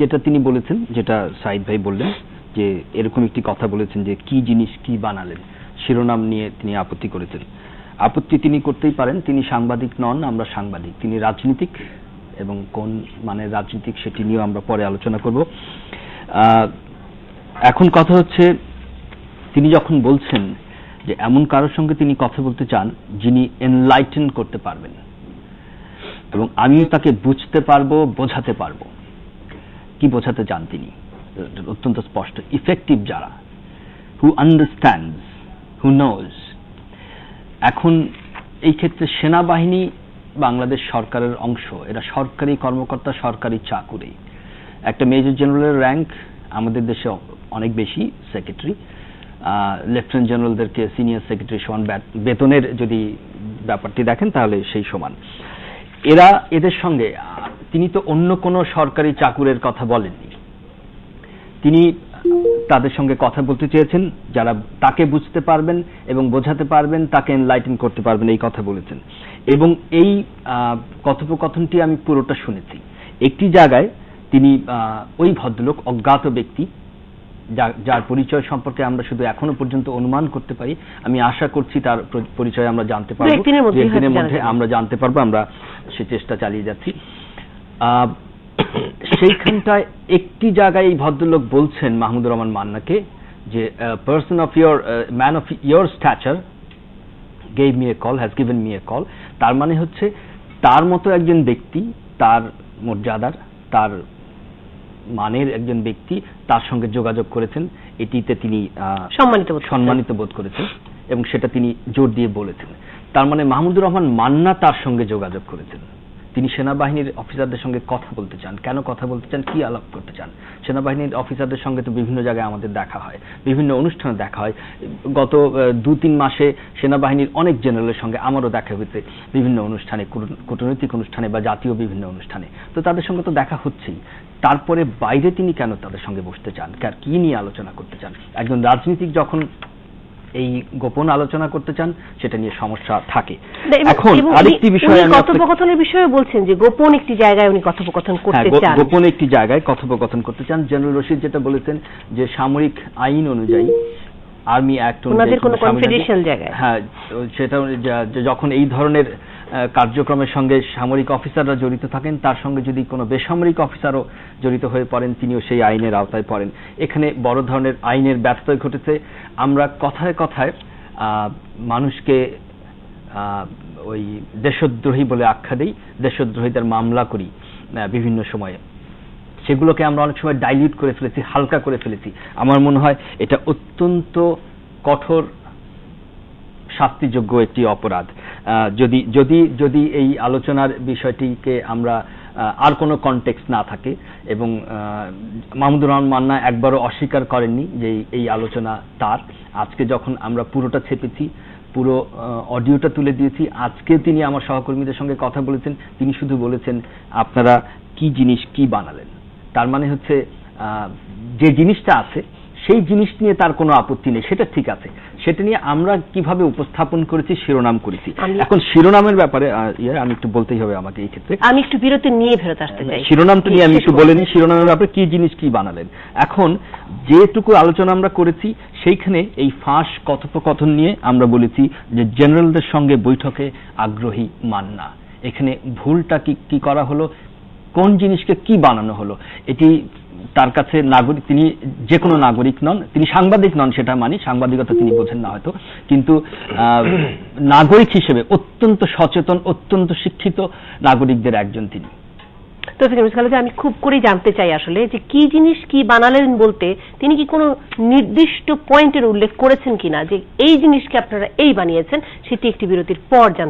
যেটা তিনি বলেছেন, যেটা সাইদ ভাই বললেন যে এরকম একটি কথা বলেছেন যে কি জিনিস কি বানালেন, শিরোনাম নিয়ে তিনি আপত্তি করেছেন। আপত্তি তিনি করতেই পারেন, তিনি সাংবাদিক নন, আমরা সাংবাদিক। তিনি রাজনীতিক, এবং কোন মানের রাজনীতিক সেটি নিয়েও আমরা পরে আলোচনা করব। এখন কথা হচ্ছে, তিনি যখন বলছেন যে এমন কারোর সঙ্গে তিনি কথা বলতে চান যিনি এনলাইটেন করতে পারবেন এবং আমি তাকে বুঝতে পারবো, বোঝাতে পারবো। কি বোঝাতে চান তিনি অত্যন্ত স্পষ্ট, ইফেক্টিভ যারা, হু আন্ডারস্ট্যান্ডস, হু নোজ। এখন এই ক্ষেত্রে সেনাবাহিনী বাংলাদেশ সরকারের অংশ, এরা সরকারি কর্মকর্তা, সরকারি চাকুরি। একটা মেজর জেনারেলের র্যাঙ্ক আমাদের দেশে অনেক বেশি, সেক্রেটারি, লেফটেন্যান্ট জেনারেলদেরকে সিনিয়র সেক্রেটারি সমান বেতনের যদি ব্যাপারটি দেখেন তাহলে সেই সমান। এদের সঙ্গে তিনি তো অন্য কোনো সরকারি চাকুরের কথা বলেননি, তিনি তাদের সঙ্গে কথা বলতে চেয়েছেন যারা তাকে বুঝতে পারবেন এবং বোঝাতে পারবেন, তাকে এনলাইটেন করতে পারবেন, এই কথা বলেছেন। এবং এই কথোপকথনটি আমি পুরোটা শুনেছি। একটি জায়গায় তিনি ওই ভদ্রলোক, অজ্ঞাত ব্যক্তি যার পরিচয় সম্পর্কে আমরা শুধু এখনো পর্যন্ত অনুমান করতে পারি, আমি আশা করছি তার পরিচয় আমরা জানতে পারবো, একদিনের মধ্যে আমরা জানতে পারবো, আমরা সে চেষ্টা চালিয়ে যাচ্ছি। সেইখানটায় একটি জায়গায় এই ভদ্রলোক বলছেন মাহমুদুর রহমান মান্নাকে যে person of your, man of your stature gave me a call, has given me a call. তার মানে হচ্ছে তার মতো একজন ব্যক্তি, তার মর্যাদার, তার মানের একজন ব্যক্তি তার সঙ্গে যোগাযোগ করেছেন, এটিতে তিনি সম্মানিত বোধ করেছেন এবং সেটা তিনি জোর দিয়ে বলেছেন। তার মানে মাহমুদুর রহমান মান্না তার সঙ্গে যোগাযোগ করেছেন। তিনি সেনাবাহিনীর অফিসারদের সঙ্গে কথা বলতে চান। কেন কথা বলতে চান, কি আলাপ করতে চান? সেনাবাহিনীর অফিসারদের সঙ্গে তো বিভিন্ন জায়গায় আমাদের দেখা হয়, বিভিন্ন অনুষ্ঠানে দেখা হয়। গত 2-3 মাসে সেনাবাহিনীর অনেক জেনারেলের সঙ্গে আমারও দেখা হয়েছে, বিভিন্ন অনুষ্ঠানে, কূটনৈতিক অনুষ্ঠানে বা জাতীয় বিভিন্ন অনুষ্ঠানে। তো তাদের সঙ্গে তো দেখা হচ্ছেই। তারপরে বাইরে তিনি কেন তাদের সঙ্গে বসতে চান, কি নিয়ে আলোচনা করতে চান? একজন রাজনীতিক যখন এই গোপন আলোচনা করতে চান সেটা নিয়ে সমস্যা থাকে। এখন আরেকটি বিষয়, আমি কথোপকথনের বিষয়ে বলছেন যে গোপন একটি জায়গায় উনি কথোপকথন করতে চান, গোপন একটি জায়গায় কথোপকথন করতে চান। জেনারেল রশিদ যেটা বলেছেন যে সামরিক আইন অনুযায়ী, আর্মি অ্যাক্ট অনুযায়ী, কোনো কনফিডেন্সিয়াল জায়গায়, হ্যাঁ, সেটা যখন এই ধরনের কার্যক্রমের সঙ্গে সামরিক অফিসাররা জড়িত থাকেন, তার সঙ্গে যদি কোনো বেসামরিক অফিসারও জড়িত হয়ে পড়েন, তিনিও সেই আইনের আওতায় পড়েন। এখানে বড় ধরনের আইনের ব্যত্যয় ঘটেছে। আমরা কথায় কথায় মানুষকে ওই দেশদ্রোহী বলে আখ্যা দিই, দেশদ্রোহীদের মামলা করি বিভিন্ন সময়ে। সেগুলোকে আমরা অনেক সময় ডাইলিউট করে ফেলেছি, হালকা করে ফেলেছি। আমার মনে হয় এটা অত্যন্ত কঠোর শাস্তিযোগ্য একটি অপরাধ। যদি এই আলোচনার বিষয়টিকে আমরা আর কোনো কনটেক্সট না থাকে, এবং মাহমুদুর রহমান মান্না একবারও অস্বীকার করেননি যে এই আলোচনা তার। আজকে যখন আমরা পুরোটা ছেপেছি, পুরো অডিওটা তুলে দিয়েছি, আজকে তিনি আমার সহকর্মীদের সঙ্গে কথা বলেছেন, তিনি শুধু বলেছেন আপনারা কি জিনিস কি বানালেন। তার মানে হচ্ছে যে জিনিসটা আছে সেই জিনিস নিয়ে তার কোনো আপত্তি নেই, সেটা ঠিক আছে। সেটা নিয়ে আমরা কিভাবে উপস্থাপন করেছি, শিরোনাম করেছি। এখন শিরোনামের ব্যাপারে আমি একটু বলতেই হবে আমাকে এই ক্ষেত্রে। আমি একটু বিরতি নিয়ে ফেরত আসতে চাই। শিরোনামটা নিয়ে আমি একটু বলে নিই, শিরোনামের ব্যাপারে কি জিনিস কি বানালেন। এখন যেটুকু আলোচনা আমরা করেছি সেইখানে এই ফাঁস কথোপকথন নিয়ে আমরা বলেছি যে জেনারেলদের সঙ্গে বৈঠকে আগ্রহী মান্না। এখানে ভুলটা কি করা হলো, কোন জিনিসকে কি বানানো হলো, এটি তার কাছে নাগরিক, তিনি যে কোনো নাগরিক নন, তিনি সাংবাদিক নন, সেটা মানি, সাংবাদিকতা তিনি বোঝেন না হয়তো, কিন্তু নাগরিক হিসেবে অত্যন্ত সচেতন, অত্যন্ত শিক্ষিত নাগরিকদের একজন তিনি। তো আমি খুব করে জানতে চাই আসলে যে কি জিনিস কি বানালেন বলতে তিনি কি কোনো নির্দিষ্ট পয়েন্টের উল্লেখ করেছেন কিনা, যে এই জিনিসকে আপনারা এই বানিয়েছেন, সেটি একটি বিরতির পর জানতে